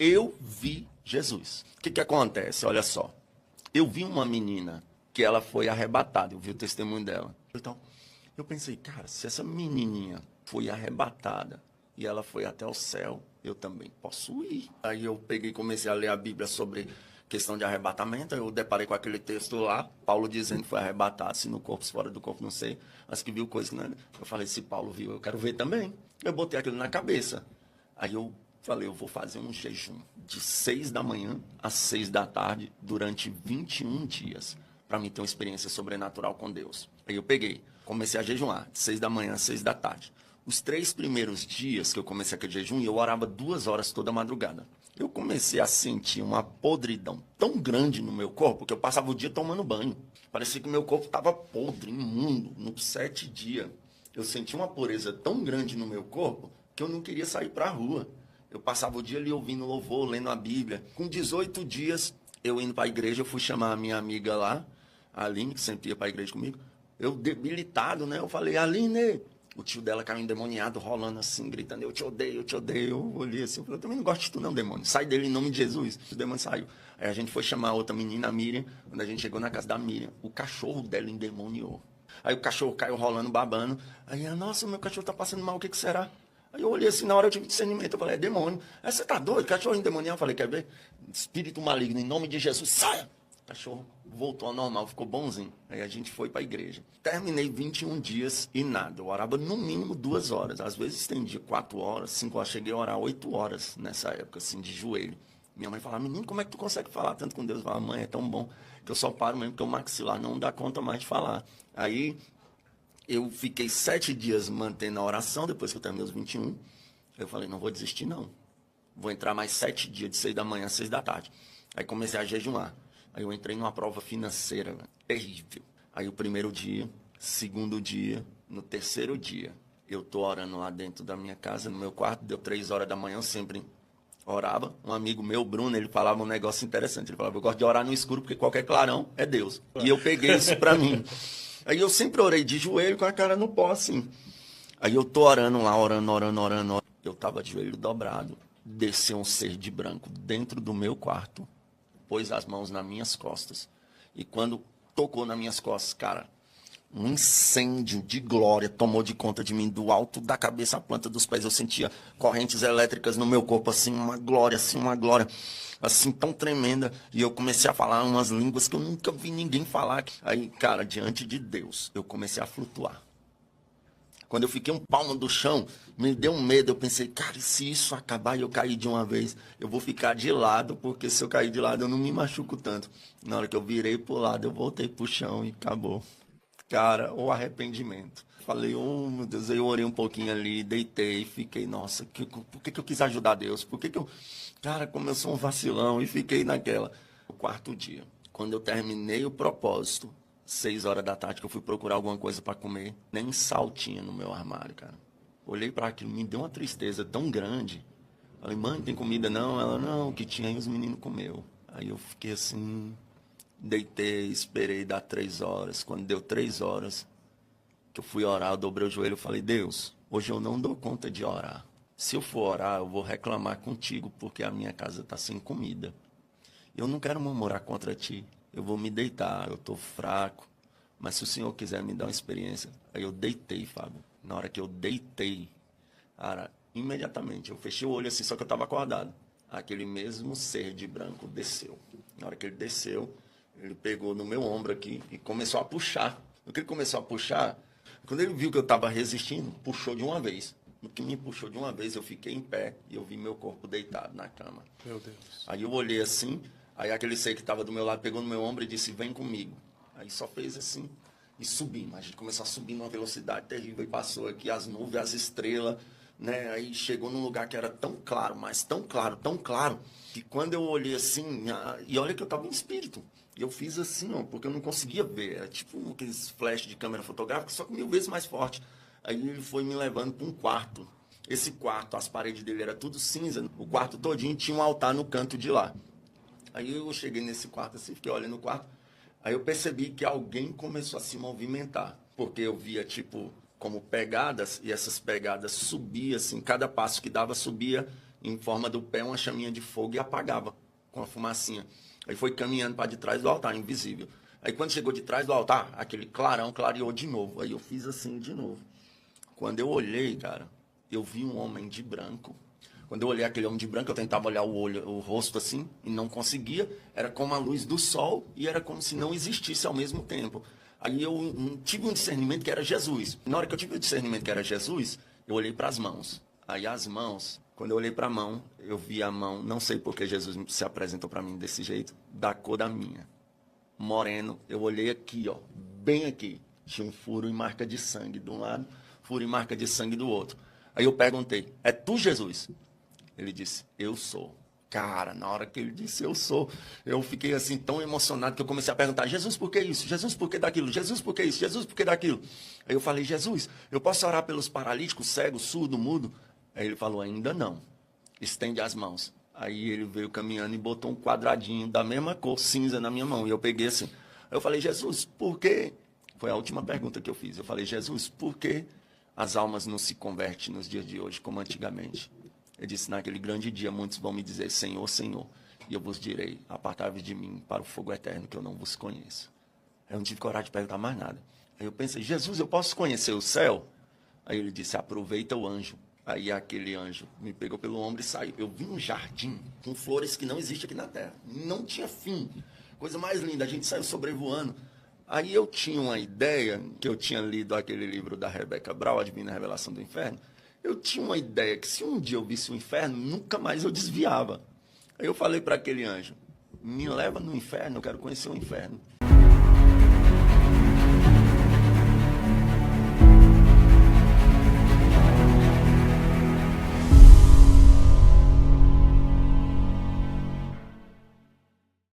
eu vi Jesus. O que acontece? Olha só. Eu vi uma menina que ela foi arrebatada. Eu vi o testemunho dela. Então, eu pensei, cara, se essa menininha foi arrebatada e ela foi até o céu, eu também posso ir. Aí eu peguei e comecei a ler a Bíblia sobre questão de arrebatamento. Eu deparei com aquele texto lá, Paulo dizendo que foi arrebatado, se no corpo, se fora do corpo, não sei. Mas que viu coisa que não é. Eu falei, se Paulo viu, eu quero ver também. Eu botei aquilo na cabeça. Aí eu falei, eu vou fazer um jejum de 6 da manhã às 6 da tarde durante 21 dias, para mim ter uma experiência sobrenatural com Deus. Aí eu peguei, comecei a jejuar, de 6 da manhã às 6 da tarde. Os 3 primeiros dias que eu comecei aquele jejum, eu orava 2 horas toda madrugada. Eu comecei a sentir uma podridão tão grande no meu corpo, que eu passava o dia tomando banho. Parecia que meu corpo estava podre, imundo. Nos 7 dias, eu senti uma pureza tão grande no meu corpo, que eu não queria sair para a rua. Eu passava o dia ali ouvindo louvor, lendo a Bíblia. Com 18 dias, eu indo para a igreja, eu fui chamar a minha amiga lá, a Aline, que sempre ia para a igreja comigo. Eu debilitado, né? Eu falei, Aline, o tio dela caiu endemoniado, rolando assim, gritando, eu te odeio, eu te odeio. Eu olhei assim, eu falei, eu também não gosto de tu não, demônio. Sai dele em nome de Jesus. O demônio saiu. Aí a gente foi chamar a outra menina, a Miriam. Quando a gente chegou na casa da Miriam, o cachorro dela endemoniou. Aí o cachorro caiu rolando, babando. Aí, nossa, meu cachorro tá passando mal, o que será? Aí eu olhei assim, na hora eu tive discernimento, eu falei, é demônio. Aí você tá doido? Cachorro endemoniado? Eu falei, quer ver? Espírito maligno, em nome de Jesus, saia! O cachorro voltou ao normal, ficou bonzinho. Aí a gente foi para a igreja. Terminei 21 dias e nada. Eu orava no mínimo 2 horas. Às vezes estendia 4 horas, 5 horas. Cheguei a orar 8 horas nessa época, assim, de joelho. Minha mãe falava, menino, como é que tu consegue falar tanto com Deus? Eu falava, mãe, é tão bom que eu só paro mesmo, porque o maxilar não dá conta mais de falar. Aí eu fiquei 7 dias mantendo a oração, depois que eu terminei os 21. Eu falei, não vou desistir, não. Vou entrar mais 7 dias, de 6 da manhã a 6 da tarde. Aí comecei a jejuar. Aí eu entrei numa prova financeira, terrível. Aí o primeiro dia, segundo dia, no terceiro dia, eu tô orando lá dentro da minha casa, no meu quarto, deu 3 horas da manhã, eu sempre orava. Um amigo meu, Bruno, ele falava um negócio interessante. Ele falava, eu gosto de orar no escuro, porque qualquer clarão é Deus. E eu peguei isso pra mim. Aí eu sempre orei de joelho com a cara no pó, assim. Aí eu tô orando lá, orando. Eu tava de joelho dobrado. Desceu um ser de branco dentro do meu quarto. Pôs as mãos nas minhas costas. E quando tocou nas minhas costas, cara, um incêndio de glória tomou de conta de mim, do alto da cabeça à planta dos pés. Eu sentia correntes elétricas no meu corpo, assim, uma glória, assim, tão tremenda. E eu comecei a falar umas línguas que eu nunca vi ninguém falar. Aí, cara, diante de Deus, eu comecei a flutuar. Quando eu fiquei um palmo do chão, me deu um medo. Eu pensei, cara, e se isso acabar e eu cair de uma vez? Eu vou ficar de lado, porque se eu cair de lado eu não me machuco tanto. Na hora que eu virei pro lado, eu voltei pro chão e acabou. Cara, o arrependimento. Falei, oh meu Deus, aí eu orei um pouquinho ali, deitei, fiquei, nossa, por que eu quis ajudar Deus? Por que eu... Cara, como eu sou um vacilão, e fiquei naquela. O quarto dia, quando eu terminei o propósito, 6 horas da tarde, que eu fui procurar alguma coisa para comer, nem sal tinha no meu armário, cara. Olhei para aquilo, me deu uma tristeza tão grande. Falei, mãe, tem comida não? Ela, não, o que tinha aí os meninos comeu. Aí eu fiquei assim, deitei, esperei dar 3 horas. Quando deu 3 horas, que eu fui orar, eu dobrei o joelho e falei, Deus, hoje eu não dou conta de orar. Se eu for orar, eu vou reclamar contigo, porque a minha casa está sem comida. Eu não quero murmurar contra ti. Eu vou me deitar, eu estou fraco. Mas se o Senhor quiser me dar uma experiência... Aí eu deitei, Fábio. Na hora que eu deitei, cara, imediatamente, eu fechei o olho assim, só que eu estava acordado. Aquele mesmo ser de branco desceu. Na hora que ele desceu, ele pegou no meu ombro aqui e começou a puxar. No que ele começou a puxar, quando ele viu que eu estava resistindo, puxou de uma vez. No que me puxou de uma vez, eu fiquei em pé e eu vi meu corpo deitado na cama. Meu Deus. Aí eu olhei assim, aí aquele ser que estava do meu lado pegou no meu ombro e disse, vem comigo. Aí só fez assim e subimos. A gente começou a subir numa velocidade terrível e passou aqui as nuvens, as estrelas, né? Aí chegou num lugar que era tão claro, mas tão claro, que quando eu olhei assim, e olha que eu estava em espírito. E eu fiz assim, ó, porque eu não conseguia ver. Era tipo aqueles flash de câmera fotográfica, só que 1000 vezes mais forte. Aí ele foi me levando para um quarto. Esse quarto, as paredes dele era tudo cinza. O quarto todinho tinha um altar no canto de lá. Aí eu cheguei nesse quarto assim, fiquei olhando no quarto. Aí eu percebi que alguém começou a se movimentar. Porque eu via, tipo, como pegadas, e essas pegadas subiam, assim, cada passo que dava subia em forma do pé, uma chaminha de fogo e apagava com a fumacinha. Aí foi caminhando para de trás do altar, invisível. Aí quando chegou de trás do altar, aquele clarão clareou de novo. Aí eu fiz assim de novo. Quando eu olhei, cara, eu vi um homem de branco. Quando eu olhei aquele homem de branco, eu tentava olhar o rosto assim, e não conseguia. Era como a luz do sol, e era como se não existisse ao mesmo tempo. Aí eu tive um discernimento que era Jesus. Na hora que eu tive o discernimento que era Jesus, eu olhei para as mãos. Aí as mãos, quando eu olhei para a mão, eu vi a mão, não sei porque Jesus se apresentou para mim desse jeito, da cor da minha. Moreno, eu olhei aqui, ó, bem aqui. Tinha um furo e marca de sangue de um lado, furo e marca de sangue do outro. Aí eu perguntei, é tu, Jesus? Ele disse, eu sou. Cara, na hora que ele disse, eu sou, eu fiquei assim tão emocionado que eu comecei a perguntar, Jesus, por que isso? Jesus, por que daquilo? Jesus, por que isso? Jesus, por que daquilo? Aí eu falei, Jesus, eu posso orar pelos paralíticos, cegos, surdo, mudo? Aí ele falou, ainda não. Estende as mãos. Aí ele veio caminhando e botou um quadradinho da mesma cor, cinza, na minha mão. E eu peguei assim. Aí eu falei, Jesus, por quê? Foi a última pergunta que eu fiz. Eu falei, Jesus, por que as almas não se convertem nos dias de hoje como antigamente? Ele disse, naquele grande dia, muitos vão me dizer, Senhor, Senhor, e eu vos direi, apartai-vos de mim para o fogo eterno, que eu não vos conheço. Aí eu não tive coragem de perguntar mais nada. Aí eu pensei, Jesus, eu posso conhecer o céu? Aí ele disse, aproveita o anjo. Aí aquele anjo me pegou pelo ombro e saiu. Eu vi um jardim com flores que não existe aqui na terra. Não tinha fim. Coisa mais linda, a gente saiu sobrevoando. Aí eu tinha uma ideia, que eu tinha lido aquele livro da Rebecca Brown, A Divina Revelação do Inferno. Eu tinha uma ideia que se um dia eu visse o inferno, nunca mais eu desviava. Aí eu falei para aquele anjo, me leva no inferno, eu quero conhecer o inferno.